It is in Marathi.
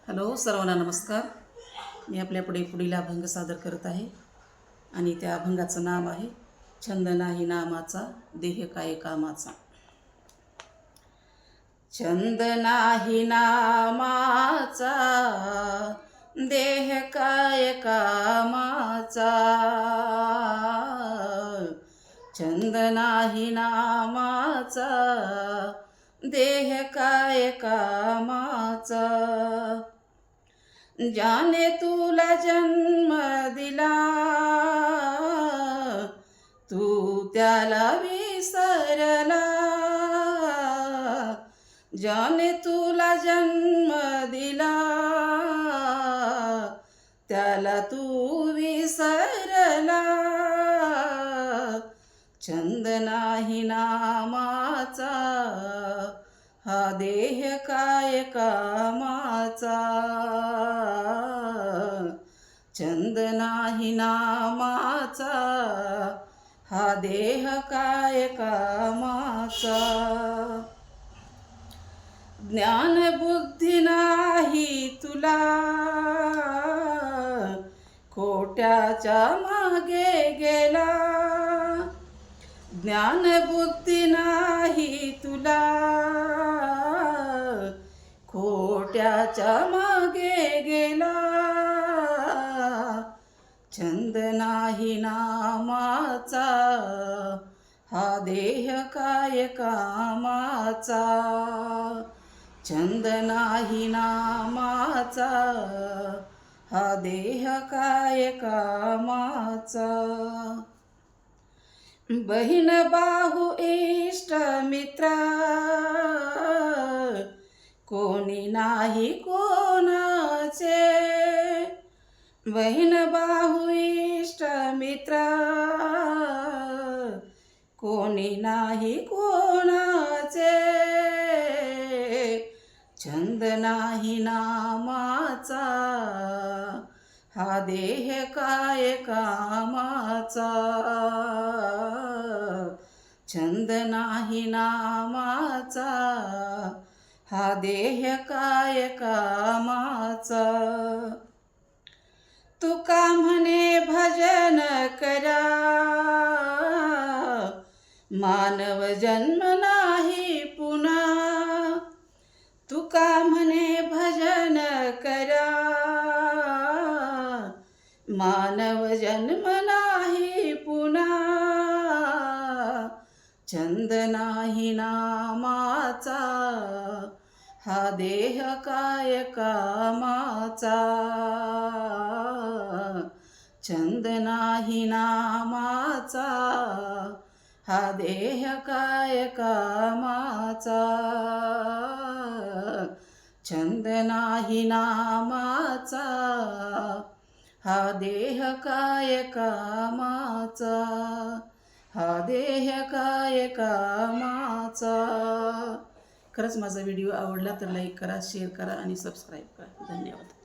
हॅलो सर्वांना नमस्कार. मी आपल्यापुढे पुढील अभंग सादर करत आहे आणि त्या अभंगाचं नाव आहे छंद नाही नामाचा देह काय कामाचा. छंद नाही नामाचा देह काय कामाचा. छंद नाही नामाचा देह काय कामाचा. ज्याने तुला जन्म दिला तू त्याला विसरला. ज्याने तुला जन्म दिला त्याला तू विसरला. छंद नाही नामाचा हा देह काय कामाचा. छंद नाही नामाचा हा देह काय कामाचा. ज्ञान बुद्धी नाही तुला खोट्याच्या मागे गेला. ज्ञान बुद्धी नाही तुला खोट्याच्या मागे गेला. छंद नाही नामाचा हा देह काय कामाचा. छंद नाही नामाचा हा देह काय कामाचा. बहीण बाहू इष्ट मित्र कोणी नाही कोणाचे. बहीण बाहू इष्ट मित्र कोणी नाही कोणाचे. छंद नाही नामाचा हा देह काय कामाचा. छंद नाही नामाचा हा देह काय कामाचा. तुका म्हणे भजन करा मानव जन्म नाही पुन्हा. तुका म्हणे भजन करा मानव जन्म नाही पुन्हा. छंद नाही नामाचा हा देह काय कामाचा. छंद नाही नामाचा हा देह काय कामाचा. छंद नाही नामाचा हा देह काय कामाचा. हा देह काय कामाचा. खरंच माझा व्हिडिओ आवडला तर लाईक करा, शेअर करा आणि सबस्क्राईब करा. धन्यवाद.